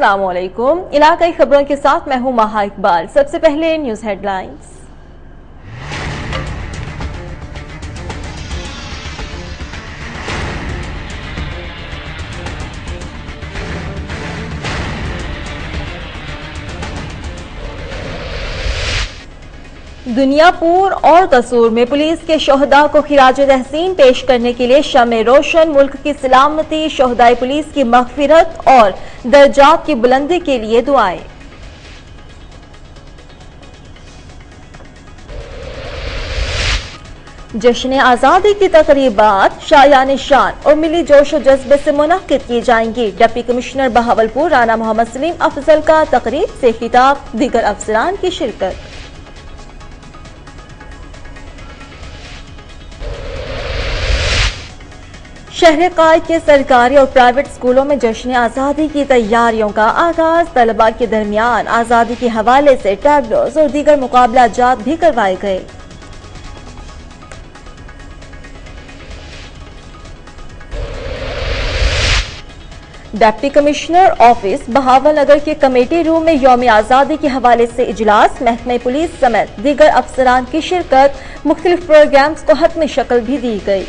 अस्सलाम वालेकुम। इलाकाई खबरों के साथ मैं हूं महा इकबाल। सबसे पहले न्यूज हेडलाइंस। दुनियापुर और कसूर में पुलिस के शोहदा को खिराज तहसीन पेश करने के लिए शमे रोशन, मुल्क की सलामती, शोहदाए पुलिस की मगफिरत और दर्जात की बुलंदी के लिए दुआएं। जश्न आजादी की तकरीबात शायान शान और मिली जोश व जज्बे से मुनक्किद की जाएंगी। डिप्टी कमिश्नर बहावलपुर राना मोहम्मद सलीम अफजल का तकरीब से खिताब, दीगर अफसरान की शिरकत। शहर कायद के सरकारी और प्राइवेट स्कूलों में जश्न आज़ादी की तैयारियों का आगाज। तलबा के दरमियान आज़ादी के हवाले से टैबलोज और दीगर मुकाबला जात भी करवाए गए। डिप्टी कमिश्नर ऑफिस बहावलनगर के कमेटी रूम में यौम आज़ादी के हवाले से इजलास, महकमे पुलिस समेत दीगर अफसरान की शिरकत। मुख्तलिफ प्रोग्राम्स को हतमी शक्ल भी दी गई।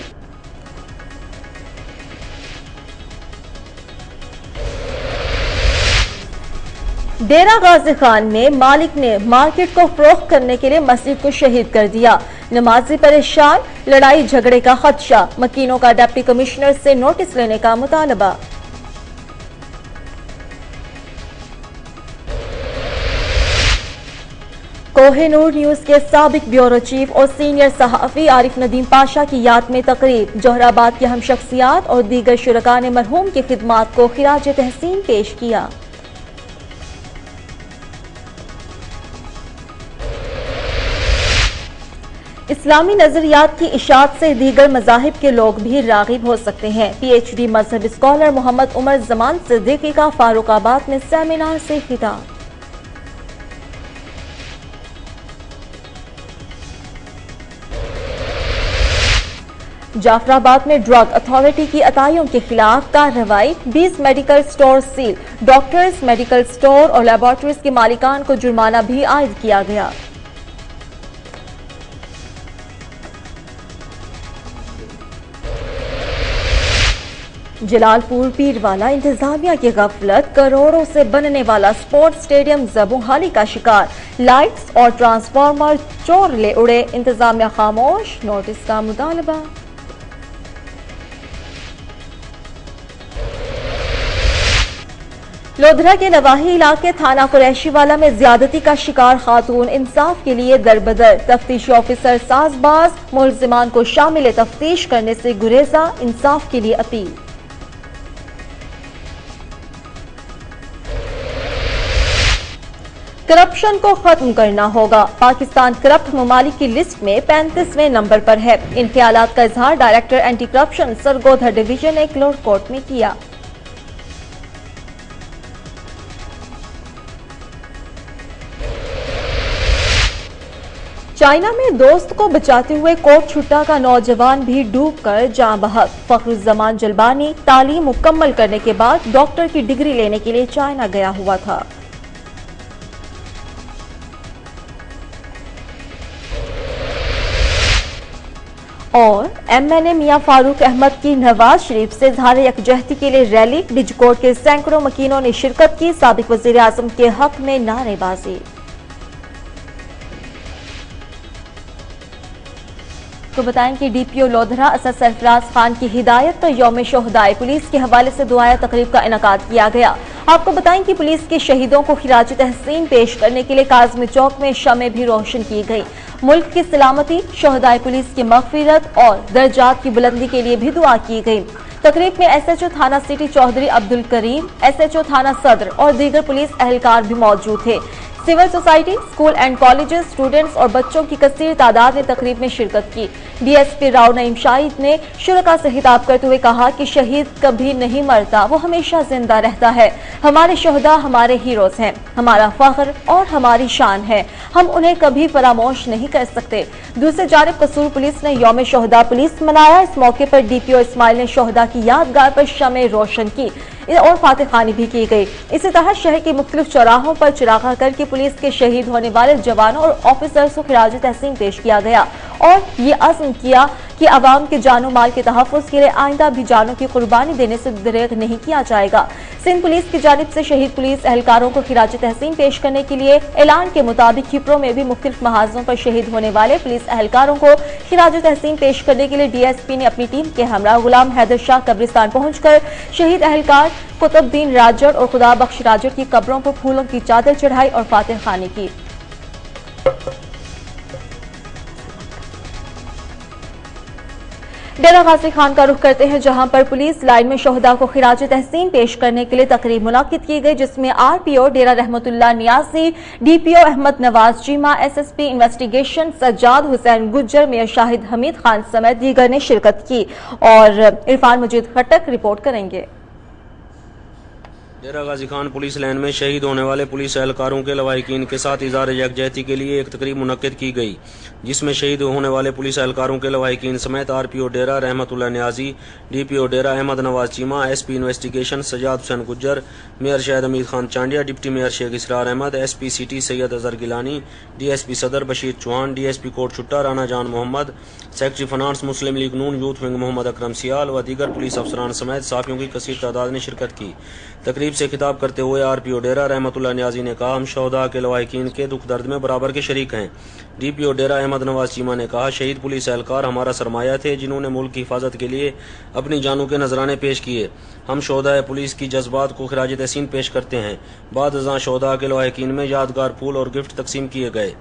डेरा गाजी खान में मालिक ने मार्केट को फरोख्त करने के लिए मस्जिद को शहीद कर दिया। नमाजी परेशान, लड़ाई झगड़े का खदशा। मकीनों का डिप्टी कमिश्नर से नोटिस लेने का मुतालबा। कोहिनूर न्यूज के साबिक ब्यूरो चीफ और सीनियर सहाफी आरिफ नदीम पाशा की याद में तकरीब। जोहराबाद की अहम शख्सियात और दीगर शुरका ने मरहूम की खिदमात को खिराज तहसीन पेश किया। इस्लामी नजरियात की इशात से दीगर मजाहिब के लोग भी रागिब हो सकते हैं। PhD मजहब स्कॉलर मोहम्मद उमर जमान सिद्दीकी का फारूकाबाद में सेमिनार से खिताब। जाफराबाद में ड्रग अथॉरिटी की अताइयों के खिलाफ कार्रवाई। 20 medical store seal. Doctors, medical store और लेबोरेटरीज के मालिकान को जुर्माना भी आयद किया गया। जलालपुर पीरवाला इंतजामिया की गफलत, करोड़ों से बनने वाला स्पोर्ट्स स्टेडियम जबोहाली का शिकार। लाइट्स और ट्रांसफार्मर चोर ले उड़े, इंतजामिया खामोश, नोटिस का मुतालबा। लोधरा के नवाही इलाके थाना कुरैशीवाला में ज्यादती का शिकार खातून इंसाफ के लिए दरबदर। तफ्तीशी ऑफिसर साजबाज, मुलजिमान को शामिल तफ्तीश करने से गुरेजा, इंसाफ के लिए अपील। करप्शन को खत्म करना होगा। पाकिस्तान करप्ट ममालिक की लिस्ट में 35वें नंबर पर है। इन ख्यालात का इजहार director anti corruption Sargodha division ने क्लोर कोर्ट में किया। चाइना में दोस्त को बचाते हुए कोट छुट्टा का नौजवान भी डूबकर जान बहक। फखरुज्जमान जलबानी तालीम मुकम्मल करने के बाद डॉक्टर की डिग्री लेने के लिए चाइना गया हुआ था। और MNA मियां फारूक अहमद की नवाज शरीफ से इज़हार यकजहती के लिए रैली। डिजकोट के सैकड़ों मकीनों ने शिरकत की। साबिक वज़ीर आज़म के हक में नारेबाजी। तो बताएं कि DPO लोधरा असद सरफराज खान की हिदायत पर यौम शोहदाए पुलिस के हवाले से दुआया तकरीब का इनकाद किया गया। आपको बताएं कि पुलिस के शहीदों को खिराज तहसीन पेश करने के लिए काज़मी चौक में शमें भी रोशन की गई। मुल्क की सलामती, शोहदाए पुलिस की मगफिरत और दर्जात की बुलंदी के लिए भी दुआ की गई। तकरीब में SHO थाना सिटी चौधरी अब्दुल करीम, SHO थाना सदर और दीगर पुलिस एहलकार भी मौजूद थे। Civil society, school and colleges, students और बच्चों की कसीर तादाद ने तकरीब में शिरकत की। DSP राव नईम शाहिद ने शुरका से खिताब करते हुए कहा कि शहीद कभी नहीं मरता, वो हमेशा जिंदा रहता है। हमारे शोहदा हमारे हीरोज हैं, हमारा फख्र और हमारी शान है। हम उन्हें कभी फरामोश नहीं कर सकते। दूसरी जानिब कसूर पुलिस ने यौम शोहदा पुलिस मनाया। इस मौके पर DPO इस्माइल ने शोहदा की यादगार पर शमें रोशन की। और फातिह खानी भी की गई। इसी तरह शहर के मुख्तलिफ चौराहों पर चिरागा करके पुलिस के शहीद होने वाले जवानों और ऑफिसर्स को खिराज तहसीन पेश किया गया और ये अज़्म किया कि अवाम के जानो माल के तहफ़्फ़ुज़ के लिए आइंदा भी जानों की कुर्बानी देने से दरेग नहीं किया जाएगा। सिंध पुलिस की जानिब से शहीद पुलिस एहलकारों को खिराज तहसीन पेश करने के लिए ऐलान के मुताबिक खिपरों में भी मुख्तलिफ महाजों पर शहीद होने वाले पुलिस एहलकारों को खिराज तहसीन पेश करने के लिए DSP ने अपनी टीम के हमरा गुलाम हैदर शाह कब्रिस्तान पहुंचकर शहीद एहलकार कुतुबुद्दीन राजड़ और खुदा बख्श राजड़ की कब्रों पर फूलों की चादर चढ़ाई और फातिह खानी की। डेरा गाजी खान का रुख करते हैं, जहां पर पुलिस लाइन में शोहदा को खिराज तहसीन पेश करने के लिए तकरीब मुनाकिद की गई, जिसमें RPO Dera Rahmatullah Niazi, DPO Ahmad Nawaz Cheema, SSP investigation Sajjad Hussain Gujjar, mayor Shahid Hamid Khan समेत दीगर ने शिरकत की। और इरफान मजीद खट्टक रिपोर्ट करेंगे। डेरा गाजी खान पुलिस लाइन में शहीद होने वाले पुलिस एहलकारों के लवाहिकीन के साथ इज़हार यकजहती के लिए एक तकरीब मुनक्किद की गई, जिसमें शहीद होने वाले पुलिस एहलकारों के लवाहिकीन समेत RPO Dera Rahmatullah Niazi, DPO Dera Ahmad Nawaz Cheema, SP investigation Sajjad Hussain Gujjar, mayor Shahid Hamid Khan Chandia, deputy mayor Sheikh Israr Ahmad, SP city Syed Azhar Gilani, DSP Sadar Bashir Chauhan, DSP Kot Chutta Rana Jan Mohammad, secretary finance Muslim League Noon youth wing Mohammad Akram Sial व दीगर पुलिस अफसरान समेत साफियों की कसीर तादाद ने शिरकत की। तकरीब से खिताब करते हुए RPO डेरा रहमतुल्लाह नियाजी ने कहा, हम शोहदा के लवाहिकीन के दुख दर्द में बराबर के शरीक हैं। DPO डेरा अहमद नवाज चीमा ने कहा, शहीद पुलिस एहलकार हमारा सरमाया थे, जिन्होंने मुल्क की हिफाजत के लिए अपनी जानों के नजराने पेश किए। हम शोहदा पुलिस की जज्बात को खिराज तहसीन पेश करते हैं। बाद अज़ां शोहदा के लवाहिकीन में यादगार फूल और गिफ्ट तकसीम किए गए।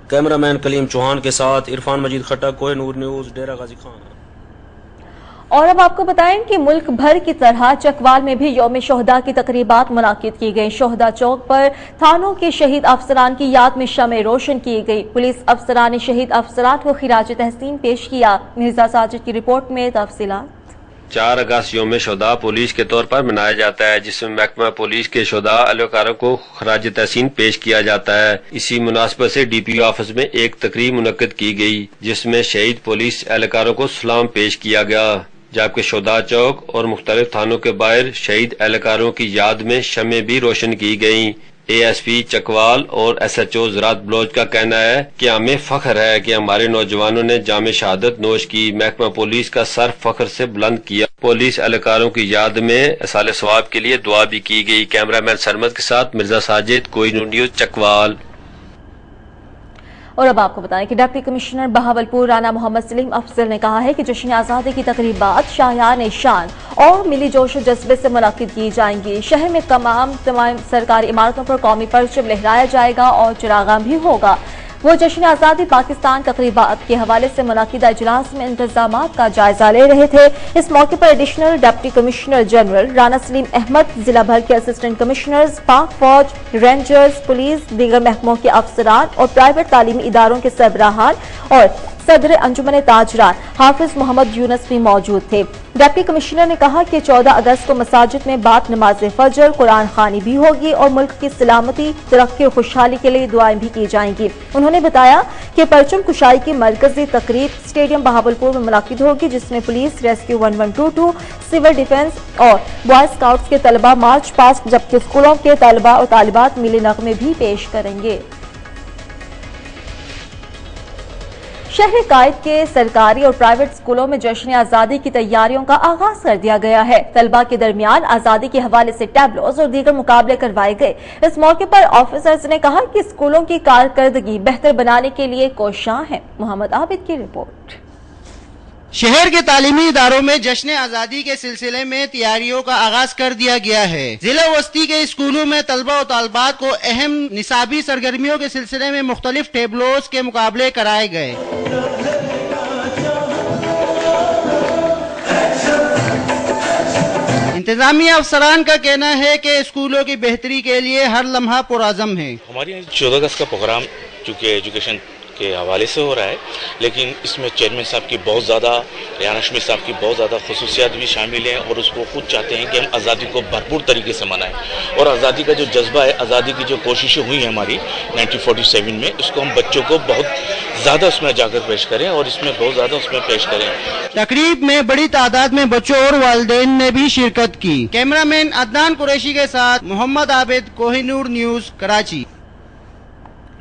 कैमरामैन कलीम चौहान के साथ इरफान मजीद खट्टक, कोहिनूर न्यूज़, डेरा गाजी खान। और अब आपको बताएं कि मुल्क भर की तरह चकवाल में भी यौम शोहदा की तकरीबात मुनाकिद की गई। शोहदा चौक पर थानों के शहीद अफसरान की याद में शमे रोशन की गई। पुलिस अफसरान ने शहीद अफसरान को खिराज तहसीन पेश किया। मिर्जा साजिद की रिपोर्ट में तफसीलात। 4 अगस्त यौम शोहदा पुलिस के तौर पर मनाया जाता है, जिसमें महकमा पुलिस के शोहदा एहलकारों को खराज तहसीन पेश किया जाता है। इसी मुनासबत से DPO ऑफिस में एक तकरीब मुनक्किद की गई, जिसमें शहीद पुलिस एहलकारों को सलाम पेश किया गया, जबकि शोहदा चौक और मुख्तलिफ थानों के बाहर शहीद एहलकारों की याद में शमें भी रोशन की गयी। ASP चकवाल और SHO ज़रात बलोच का कहना है कि हमें फख्र है कि हमारे नौजवानों ने जामे शहादत नोश की। महकमा पुलिस का सर फख्र से बुलंद किया। पुलिस एहलकारों की याद में असाले सवाब के लिए दुआ भी की गई। कैमरामैन सरमद के साथ मिर्जा साजिद, कोहिनूर न्यूज़, चकवाल। और अब आपको बताएं कि डिप्टी कमिश्नर बहावलपुर राना मोहम्मद सलीम अफजल ने कहा है कि जश्न आज़ादी की तकरीबात शायान शान और मिली जोश जज्बे से मुनक्किद की जाएंगी। शहर में तमाम सरकारी इमारतों पर कौमी परचम लहराया जाएगा और चिरागा भी होगा। वो जश्न आज़ादी पाकिस्तान तकरीबात के हवाले से मुनक्किदा इजलास में इंतजामात का जायजा ले रहे थे। इस मौके पर additional deputy commissioner general Rana Saleem Ahmad, जिला भर के असिस्टेंट कमिश्नर्स, पाक फौज, रेंजर्स, पुलिस, दीगर महकमों के अफसरान और प्राइवेट तालीमी इदारों के सरबराहान और सदर अंजुमन ताजरान हाफिज मोहम्मद यूनस भी मौजूद थे। डिप्टी कमिश्नर ने कहा कि 14 अगस्त को मसाजिद में बाद नमाज फजर कुरान खानी भी होगी और मुल्क की सलामती, तरक्की और खुशहाली के लिए दुआएं भी की जाएंगी। उन्होंने बताया कि परचम कुशाई की मरकजी तकरीब स्टेडियम बहावलपुर में मुनाकिद होगी, जिसमें पुलिस, रेस्क्यू 1122, सिविल डिफेंस और बॉय स्काउट्स के तलबा मार्च पास्ट, जबकि स्कूलों के तलबा और तालिबात मिले नगमे भी पेश करेंगे। शहर कायद के सरकारी और प्राइवेट स्कूलों में जश्न आज़ादी की तैयारियों का आगाज कर दिया गया है। तलबा के दरमियान आज़ादी के हवाले से टैबलोज और दीगर मुकाबले करवाए गए। इस मौके पर ऑफिसर्स ने कहा कि स्कूलों की कारकर्दगी बेहतर बनाने के लिए कोशां हैं। मोहम्मद आबिद की रिपोर्ट। शहर के तालीमी इदारों में जश्न आज़ादी के सिलसिले में तैयारियों का आगाज कर दिया गया है। जिला वस्ती के स्कूलों में तलबा और तालबात को अहम निसाबी सरगर्मियों के सिलसिले में मुख्तलिफ टेबलोज के मुकाबले कराए गए। इंतजामिया अफसरान का कहना है कि स्कूलों की बेहतरी के लिए हर लम्हा पुराज़म है। हमारे यहाँ 14 अगस्त का प्रोग्राम चूँकि एजुकेशन के हवाले से हो रहा है, लेकिन इसमें चेयरमैन साहब की बहुत ज़्यादा, रेहान हाशमी साहब की बहुत ज़्यादा खुसूसियात भी शामिल हैं और उसको खुद चाहते हैं कि हम आज़ादी को भरपूर तरीके से मनाएं और आज़ादी का जो जज्बा है, आज़ादी की जो कोशिशें हुई हैं हमारी 1947 में, उसको हम बच्चों को बहुत ज़्यादा उसमें जाकर पेश करें और इसमें बहुत ज़्यादा उसमें पेश करें। तकरीब में बड़ी तादाद में बच्चों और वालिदैन ने भी शिरकत की। कैमरामैन अदनान कुरैशी के साथ Mohammad Abid, Kohinoor news, Karachi.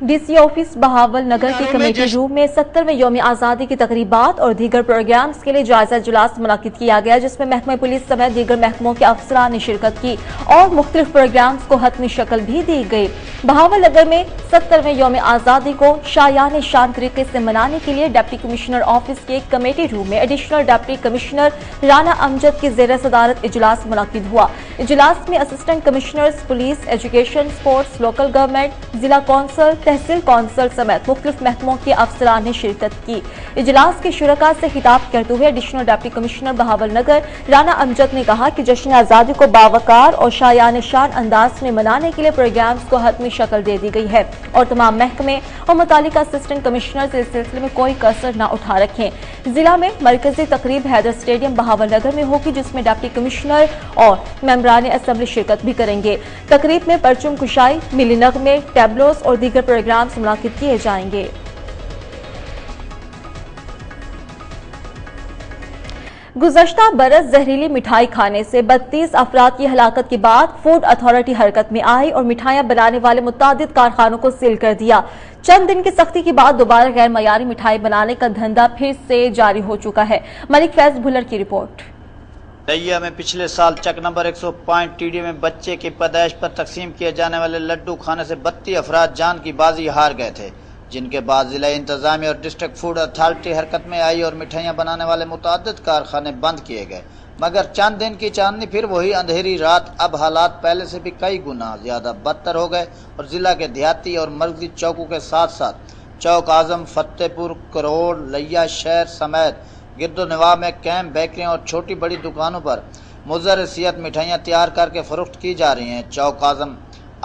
DC office Bahawalnagar के कमेटी रूम में 70वें यौम आज़ादी की तकरीबात और दीगर प्रोग्राम्स के लिए जायजा इजलास मुनक्किद किया गया, जिसमें महकमा पुलिस समेत दीगर महकमों के अफसरान ने शिरकत की और मुख्तलिफ प्रोग्राम्स को हतमी शक्ल भी दी गई। बहावल नगर में 70वें यौम आज़ादी को शायान शान तरीके से मनाने के लिए डिप्टी कमिश्नर ऑफिस के कमेटी रूम में additional deputy commissioner Rana Amjad की ज़ेर सदारत इजलास मुनक्किद हुआ। इजलास में assistant commissioners police, education, sports, local government, जिला कौंसल, तहसील कौंसल समेत मुख्तलिफ महकमों के अफसरान ने शिरकत की। इजलास के शुरका से खिताब करते हुए एडिशनल डिप्टी कमिश्नर बहावल नगर राना अमजद ने कहा कि जश्न आज़ादी को बावकार और शायान शान अंदाज में मनाने के लिए प्रोग्राम्स को हतमी शक्ल दे दी गई है और तमाम महकमे और मुतालिका असिस्टेंट कमिश्नर इस सिलसिले में कोई कसर न उठा रखें। जिला में मरकजी तकरीब हैदर स्टेडियम बहावल नगर में होगी, जिसमें डिप्टी कमिश्नर और मेंबरान असेंबली शिरकत भी करेंगे। तकरीब में परचम कुशाई, मिली नगमे, टैबलोस और दीगर प्रोग्राम्स मुनाकिद किए जाएंगे। गुज़श्ता बरस जहरीली मिठाई खाने से 32 अफराद की हलाकत के बाद फूड अथॉरिटी हरकत में आई और मिठाइयां बनाने वाले मुतादिद कारखानों को सील कर दिया। चंद दिन की सख्ती के बाद दोबारा गैर मयारी मिठाई बनाने का धंधा फिर से जारी हो चुका है। मलिक फैज भुल्लर की रिपोर्ट। दहिया में पिछले साल चक नंबर 105 टीडी में बच्चे की पैदाइश पर तकसीम किए जाने वाले लड्डू खाने से 32 अफराद जान की बाजी हार गए थे, जिनके बाद जिला इंतजामिया और डिस्ट्रिक्ट फूड अथॉरिटी हरकत में आई और मिठाइयां बनाने वाले मुतादिद कारखाने बंद किए गए। मगर चंद दिन की चांदनी फिर वही अंधेरी रात। अब हालात पहले से भी कई गुना ज्यादा बदतर हो गए और जिला के देहाती और मरकजी चौकों के साथ साथ चौक आजम, फतेहपुर, करोड़, लैया शहर समेत गिरदोनवा में कैंप, बेकरियां और छोटी बड़ी दुकानों पर मुज़र सियत मिठाइयाँ तैयार करके फरोख्त की जा रही हैं। चौक आजम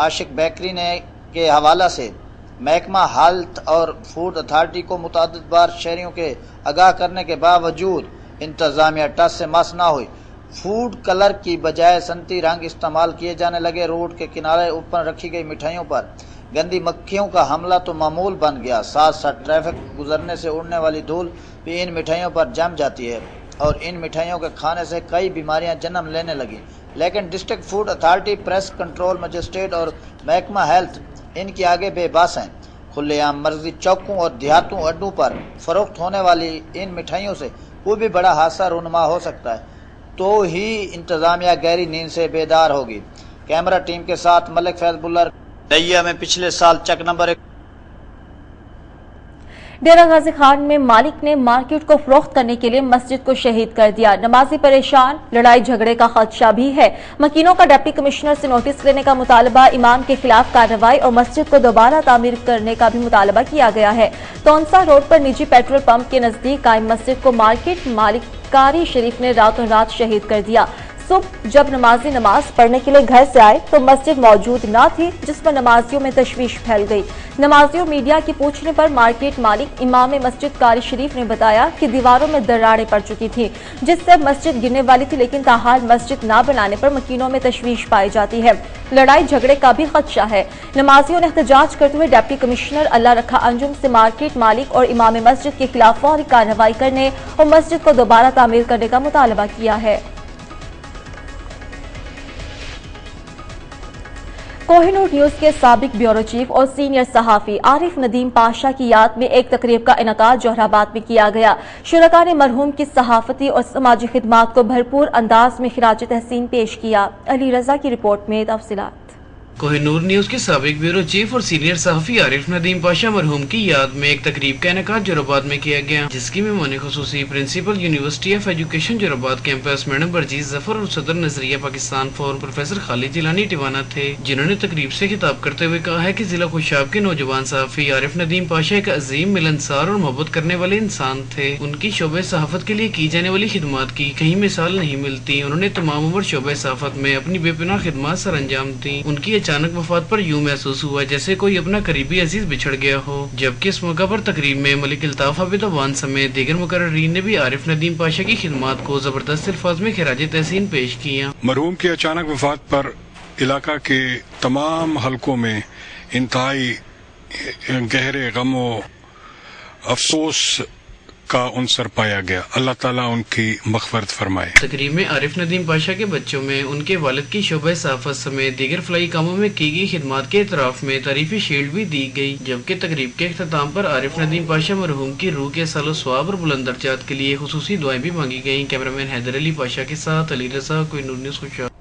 आशिक बेकरी ने के हवाला से महकमा हेल्थ और फूड अथॉरिटी को मुतादिद बार शहरियों के आगाह करने के बावजूद इंतजामिया टस से मस ना हुई। फूड कलर की बजाय संती रंग इस्तेमाल किए जाने लगे। रोड के किनारे ऊपर रखी गई मिठाइयों पर गंदी मक्खियों का हमला तो मामूल बन गया। साथ साथ ट्रैफिक गुजरने से उड़ने वाली धूल भी इन मिठाइयों पर जम जाती है और इन मिठाइयों के खाने से कई बीमारियां जन्म लेने लगी। लेकिन district food authority, press control magistrate और महकमा हेल्थ इनके आगे बेबस हैं। खुलेआम मर्जी चौकों और देहातों अड्डों पर फरोख्त होने वाली इन मिठाइयों से कोई भी बड़ा हादसा रूनुमा हो सकता है, तो ही इंतजामिया गहरी नींद से बेदार होगी। कैमरा टीम के साथ मलिक फैज बुल्लर। दहिया में पिछले साल चक नंबर डेरा गाजी खान में मालिक ने मार्केट को फरोख्त करने के लिए मस्जिद को शहीद कर दिया। नमाजी परेशान, लड़ाई झगड़े का खदशा भी है। मकीनों का डिप्टी कमिश्नर से नोटिस लेने का मुतालबा, इमाम के खिलाफ कार्रवाई और मस्जिद को दोबारा तामीर करने का भी मुतालबा किया गया है। तौनसा रोड पर निजी पेट्रोल पंप के नजदीक कायम मस्जिद को मार्केट मालिक कारी शरीफ ने रातों रात शहीद कर दिया। सुबह जब नमाजी नमाज पढ़ने के लिए घर से आए तो मस्जिद मौजूद न थी, जिस पर नमाजियों में तशवीश फैल गई। नमाजियों मीडिया के पूछने पर मार्केट मालिक इमाम मस्जिद कारी शरीफ ने बताया कि दीवारों में दरारें पड़ चुकी थी, जिससे मस्जिद गिरने वाली थी, लेकिन ताहाल मस्जिद न बनाने पर मकीनों में तशवीश पाई जाती है। लड़ाई झगड़े का भी खदशा है। नमाजियों ने एहतजाज करते हुए डिप्टी कमिश्नर अल्लाह रखा अंजुम से मार्केट मालिक और इमाम मस्जिद के खिलाफ फौरी कार्रवाई करने और मस्जिद को दोबारा तामीर करने का मुतालबा किया है। कोहिनूर न्यूज के साबिक ब्यूरो चीफ और सीनियर सहाफी आरिफ नदीम पाशा की याद में एक तकरीब का इनेकाद जोहराबाद में किया गया। शुरका ने मरहूम की सहाफती और समाजी खिदमात को भरपूर अंदाज में खिराज तहसीन पेश किया। अली रजा की रिपोर्ट में तफसीलात। कोहिनूर न्यूज के साबिक ब्यूरो चीफ और सीनियर सहाफी आरिफ नदीम पाशा मरहूम की याद में एक तकरीब का इनेकाद जोहराबाद में किया गया, जिसकी मेहमान खुसूसी principal university of education Jauharabad campus madam Barjees Zafar और सदर नजरिया पाकिस्तान फोरम प्रोफेसर खालिद जिलानी टिवाना थे, जिन्होंने तकरीब से खिताब करते हुए कहा है कि जिला खुशाब के नौजवान सहाफी आरिफ नदीम पाशा एक अजीम, मिलनसार और मोहब्बत करने वाले इंसान थे। उनकी शोबे सहाफत के लिए की जाने वाली खिदमात की कहीं मिसाल नहीं मिलती। उन्होंने तमाम उम्र शोबे सहाफत में अपनी बेपनाह खिदमात सर अंजाम दी। उनकी अचानक वफात पर यूं महसूस हुआ जैसे कोई अपना करीबी अजीज बिछड़ गया हो। जबकि इस मौका पर तकरीब में मलिक इल्ताफ आबिद अवान समेत दीगर मुकर्ररीन ने भी आरिफ नदीम पाशा की खिदमात को जबरदस्त अल्फाज में खिराज तहसीन पेश किया। मरहूम की अचानक वफात पर इलाका के तमाम हलकों में इंतहाई गहरे गमो अफसोस का उनसर पाया गया। अल्लाह ताला उनकी मग़फ़िरत फरमाए। तकरीब में आरिफ नदीम पाशा के बच्चों में उनके वालिद की शोबा सहाफ़त समेत दीगर फलाई कामों में की गई खिदमात के इतराफ में तारीफी शील्ड भी दी गई। जबकि तकरीब के अख्ताम पर आरिफ नदीम पाशा मरहूम की रूह के सालो सवाब और बुलंद दर्जात के लिए खुसूसी दुआएं भी मांगी गयी। कैमरामैन हैदर अली पाशा के साथ अली रज़ा, कोई नूर न्यूज़ खुशहाल।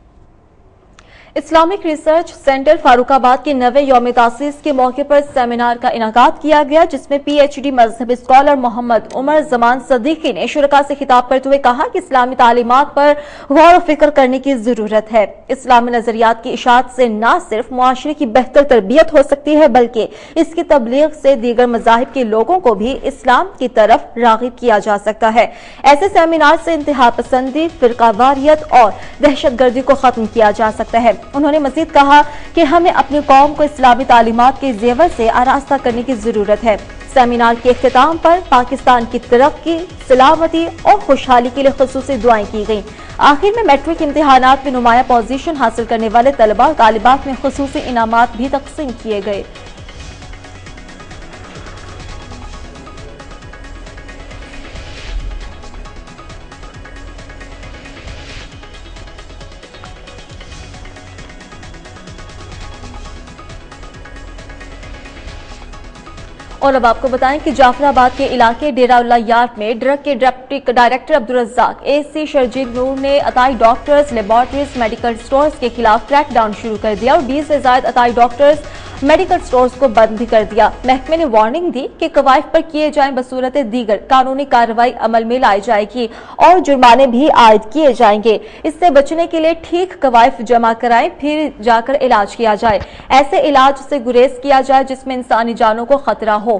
इस्लामिक रिसर्च सेंटर फारूकाबाद के 9वें यौम तासीस के मौके पर सेमिनार का इनाकाद किया गया, जिसमें PhD मजहबी स्कॉलर मोहम्मद उमर जमान सदीकी ने शुरका से खिताब करते हुए कहा कि इस्लामी तालीमात पर गौर व फिक्र करने की जरूरत है। इस्लामी नजरियात की इशाअत से न सिर्फ मुआशरे की बेहतर तरबियत हो सकती है, बल्कि इसकी तबलीग से दीगर मज़ाहिब के लोगों को भी इस्लाम की तरफ राग़िब किया जा सकता है। ऐसे सेमिनार से इंतहा पसंदी, फिरकावारियत और दहशतगर्दी को खत्म किया जा सकता है। उन्होंने मजीद कहा कि हमें अपनी कौम को इस्लामी तालीमात के जेवर से आरास्ता करने की जरूरत है। सेमिनार के इख्तिताम पर पाकिस्तान की तरक्की, सलामती और खुशहाली के लिए खुसूसी दुआएं की गईं। आखिर में मैट्रिक इम्तिहानात में नुमाया पोजीशन हासिल करने वाले तलबा और तालिबात में खुसूसी इनामात भी तकसीम किए गए। और अब आपको बताएं कि जाफराबाद के इलाके डेराउल्ला यार्ड में ड्रग के deputy director Abdul रज़्ज़ाक AC Sharjeel नूर ने अताई डॉक्टर्स, लेबॉर्ट्रीज, मेडिकल स्टोर्स के खिलाफ क्रैकडाउन शुरू कर दिया और 20 से ज्यादा अताई डॉक्टर्स, मेडिकल स्टोर्स को बंद भी कर दिया। महकमे ने वार्निंग दी कि कवायद पर किए जाएं बसूरत दीगर कानूनी कार्रवाई अमल में लाई जाएगी और जुर्माने भी आयद किए जाएंगे। इससे बचने के लिए ठीक कवायद जमा कराएं, फिर जाकर इलाज किया जाए। ऐसे इलाज से गुरेज किया जाए जिसमें इंसानी जानों को खतरा हो।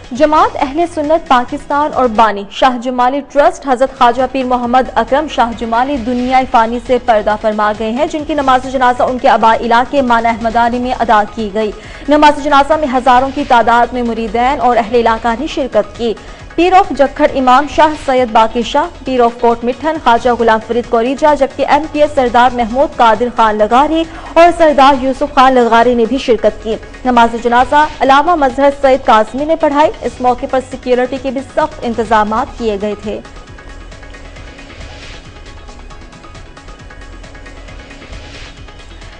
जमात अहले सुन्नत पाकिस्तान और बानी शाह जमाली ट्रस्ट हजरत ख्वाजा पीर मोहम्मद अकरम शाह जमाली दुनिया फानी से पर्दा फरमा गए हैं, जिनकी नमाज जनाजा उनके आबाई इलाके माना अहमदानी में अदा की गई। नमाज जनाजा में हजारों की तादाद में मुरीदैन और अहले इलाका ने शिरकत की। पीर ऑफ जखड़ इमाम शाह सैयद बाकी शाह, पीर ऑफ कोट मिठन ख्वाजा गुलाम फरीद कोरीजा, जबकि MPS सरदार महमूद कादिर खान लगारी और सरदार यूसुफ खान लगारी ने भी शिरकत की। नमाज जनाजा अलामा मजहर सईद काजमी ने पढ़ाई। इस मौके पर सिक्योरिटी के भी सख्त इंतजाम किए गए थे।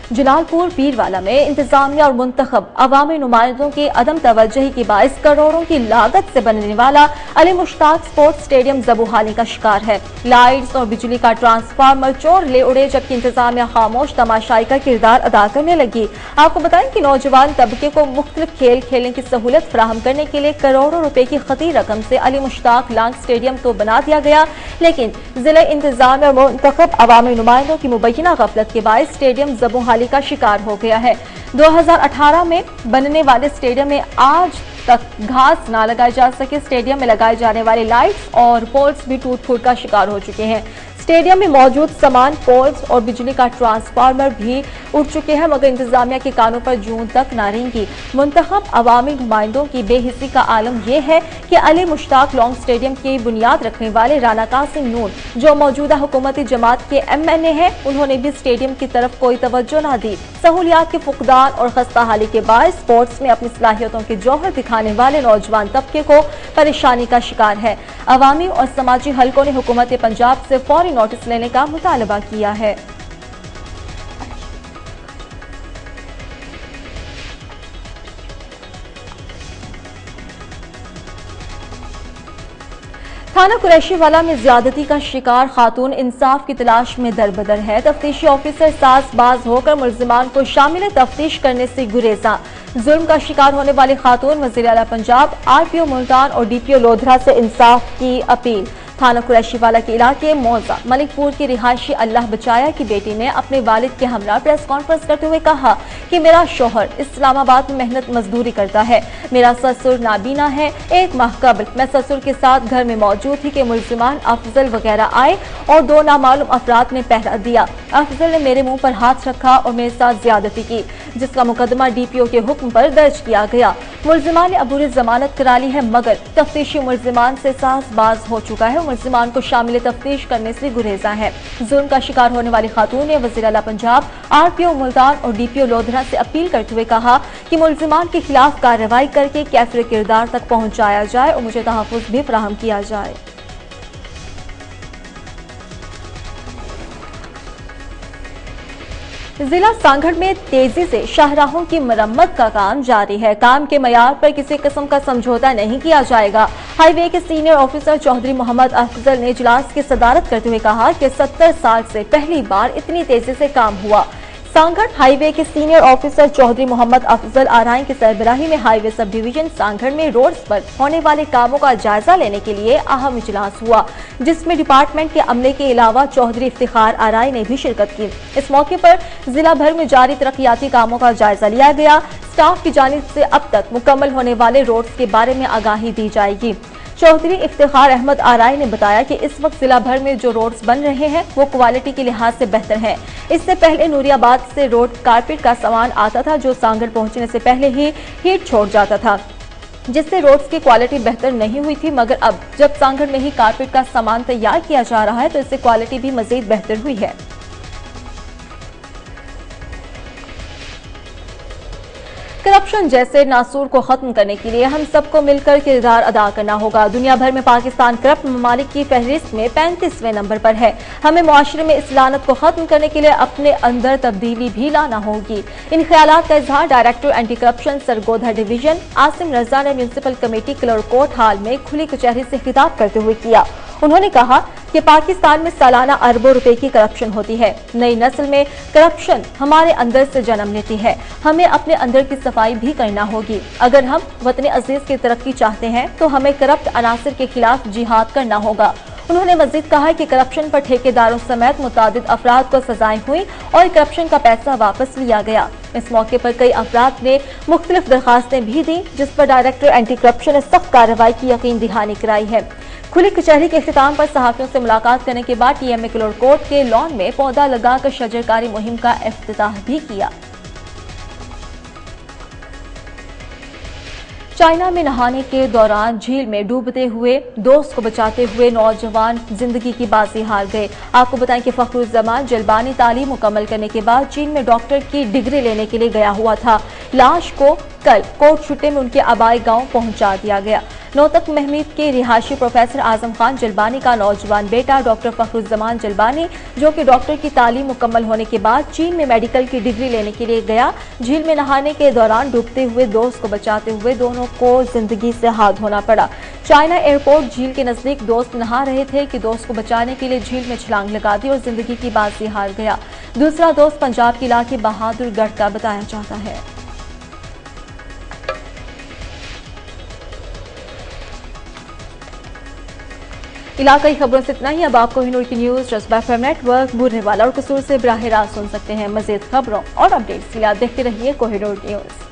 जलालपुर पीरवाला में इंतजामिया और मुंतखब अवामी नुमाइंदों की अदम तवज्जुही की बाइस करोड़ों की लागत से बनने वाला अली मुश्ताक स्पोर्ट्स स्टेडियम ज़बूहाली का शिकार है। लाइट्स और बिजली का ट्रांसफार्मर चोर ले उड़े, जबकि इंतजामिया खामोश तमाशाई का किरदार अदा करने लगी। आपको बताएं कि नौजवान तबके को मुख्तलिफ खेल खेलने की सहूलत फराहम करने के लिए करोड़ों रुपए की खती रकम से अली मुश्ताक लांग स्टेडियम तो बना दिया गया, लेकिन जिले इंतजामिया और मुंतखब अवामी नुमाइंदों की मुबैना गफलत के बाइस स्टेडियम ज़बूहाली का शिकार हो गया है। 2018 में बनने वाले स्टेडियम में आज तक घास ना लगाई जा सके। स्टेडियम में लगाए जाने वाले लाइट्स और पोल्स भी टूट फूट का शिकार हो चुके हैं। स्टेडियम में मौजूद सामान, पोल्स और बिजली का ट्रांसफार्मर भी उड़ चुके हैं, मगर इंतजामिया के कानों पर जून तक ना रेंगी। मुंतखब अवामी नुमाइंदों की बेहिसी का आलम यह है कि अली मुश्ताक लॉन्ग स्टेडियम की बुनियाद रखने वाले राना कासिम नून, जो मौजूदा हुकूमती जमात के MNA है, उन्होंने भी स्टेडियम की तरफ कोई तवज्जो न दी। सहूलियात के फुकदान और खस्ता हाली के बाद स्पोर्ट्स में अपनी सलाहियतों के जौहर दिखाने वाले नौजवान तबके को परेशानी का शिकार है। अवामी और समाजी हलकों ने हुकूमत पंजाब से फौरी नोटिस लेने का मुतालबा किया है। थाना कुरैशीवाला में ज्यादती का शिकार खातून इंसाफ की तलाश में दरबदर है। तफ्तीशी ऑफिसर साजबाज होकर मुल्जिमान को शामिल तफ्तीश करने से गुरेजा। जुल्म का शिकार होने वाली खातून वज़ीर आला पंजाब, RPO मुल्तान और DPO लोधरा से इंसाफ की अपील। थाना कुरैशीवाला के इलाके मौजा मलिकपुर की रिहायशी अल्लाह बचाया की बेटी ने अपने वालिद के हमरा प्रेस कॉन्फ्रेंस करते हुए कहा कि मेरा शौहर इस्लामाबाद में मेहनत मजदूरी करता है, मेरा ससुर नाबीना है। 1 माह कबल मैं ससुर के साथ घर में मौजूद थी कि मुलजिमान अफजल वगैरह आए और 2 नामालूम अफराद ने पहरा दिया। अफजल ने मेरे मुंह पर हाथ रखा और मेरे साथ ज्यादती की, जिसका मुकदमा डीपीओ के हुक्म पर दर्ज किया गया। मुलजिमान ने अबूरी जमानत करा ली है, मगर तफ्तीशी मुलजिमान से साजबाज हो चुका है। मुलजिमान को शामिल तफ्तीश करने से गुरेजा है। जुल्म का शिकार होने वाली खातून ने वज़ीर आला पंजाब, आरपीओ मुल्तान और डीपीओ लोधरा से अपील करते हुए कहा कि मुलजिमान के खिलाफ कार्रवाई करके कैफिर किरदार तक पहुंचाया जाए और मुझे तहफ़्फ़ुज़ भी फराहम किया जाए। जिला सांगड़ में तेजी से शाहराहों की मरम्मत का काम जारी है। काम के मयार पर किसी किस्म का समझौता नहीं किया जाएगा। हाईवे के सीनियर ऑफिसर चौधरी मोहम्मद अफजल ने इजलास की सदारत करते हुए कहा कि 70 साल से पहली बार इतनी तेजी से काम हुआ। सांगड़ हाईवे के सीनियर ऑफिसर चौधरी मोहम्मद अफजल आराई की सरबराही में हाईवे सब डिवीजन सांगड़ में रोड्स पर होने वाले कामों का जायजा लेने के लिए अहम इजलास हुआ, जिसमें डिपार्टमेंट के अमले के अलावा चौधरी इफ्तिखार आराई ने भी शिरकत की। इस मौके पर जिला भर में जारी तरक्याती कामों का जायजा लिया गया। स्टाफ की जानिब से अब तक मुकम्मल होने वाले रोड्स के बारे में आगाही दी जाएगी। चौधरी इफ्तिखार अहमद आराई ने बताया कि इस वक्त जिला भर में जो रोड्स बन रहे हैं वो क्वालिटी के लिहाज से बेहतर हैं। इससे पहले नूरियाबाद से रोड कारपेट का सामान आता था, जो सांगड़ पहुंचने से पहले ही हीट छोड़ जाता था, जिससे रोड्स की क्वालिटी बेहतर नहीं हुई थी। मगर अब जब सांगड़ में ही कारपेट का सामान तैयार किया जा रहा है तो इससे क्वालिटी भी मजीद बेहतर हुई है। करप्शन जैसे नासूर को खत्म करने के लिए हम सबको मिलकर किरदार अदा करना होगा। दुनिया भर में पाकिस्तान करप्ट ममालिक की फहरिस्त में 35वें नंबर पर है। हमें मुआशरे में इस लानत को खत्म करने के लिए अपने अंदर तब्दीली भी लाना होगी। इन ख्यालात का इजहार director anti corruption Sargodha division Asim Raza ने म्यूनिसिपल कमेटी क्लर्कोट हाल में खुली कचहरी से खिताब करते हुए किया। उन्होंने कहा कि पाकिस्तान में सालाना अरबों रुपए की करप्शन होती है। नई नस्ल में करप्शन हमारे अंदर से जन्म लेती है। हमें अपने अंदर की सफाई भी करना होगी। अगर हम वतन अजीज की तरक्की चाहते हैं तो हमें करप्ट अनासर के खिलाफ जिहाद करना होगा। उन्होंने मजीद कहा कि करप्शन पर ठेकेदारों समेत मुतादिद अफराद को सजाएं हुई और करप्शन का पैसा वापस लिया गया। इस मौके पर कई अफराद ने मुख्तलिफ दरखास्तें भी दी, जिस पर डायरेक्टर एंटी करप्शन ने सख्त कार्रवाई की यकीन दहानी कराई है। खुली कचहरी के इख्तिताम पर सहाफियों से मुलाकात करने के बाद टीएमए क्लर्कोट के लॉन में पौधा लगाकर शजरकारी मुहिम का इफ्तिताह भी किया। चाइना में नहाने के दौरान झील में डूबते हुए दोस्त को बचाते हुए नौजवान जिंदगी की बाजी हार गए। आपको बताएं कि फखरुज़्ज़मान जलबानी तालीम मुकम्मल करने के बाद चीन में डॉक्टर की डिग्री लेने के लिए गया हुआ था। लाश को कल कोट छुट्टे में उनके आबाई गांव पहुंचा दिया गया। नौतक महमीद के रिहायशी प्रोफेसर आजम खान जलबानी का नौजवान बेटा डॉक्टर फखरुज़्ज़मान जलबानी, जो कि डॉक्टर की तालीम मुकम्मल होने के बाद चीन में मेडिकल की डिग्री लेने के लिए गया, झील में नहाने के दौरान डूबते हुए दोस्त को बचाते हुए दोनों को जिंदगी से हाथ धोना पड़ा। चाइना एयरपोर्ट झील के नजदीक दोस्त नहा रहे थे कि दोस्त को बचाने के लिए झील में छलांग लगा दी और जिंदगी की बाजी हार गया। दूसरा दोस्त पंजाब के इलाके बहादुरगढ़ का बताया जाता है। इलाकाई खबरों से इतना ही। अब आप कोहिनूर की न्यूज जज्बा एफएम नेटवर्क बुरनेवाला और कसूर से बराह रास्त सुन सकते हैं। मजीद खबरों और अपडेट्स के लिए देखते रहिए कोहिनूर न्यूज।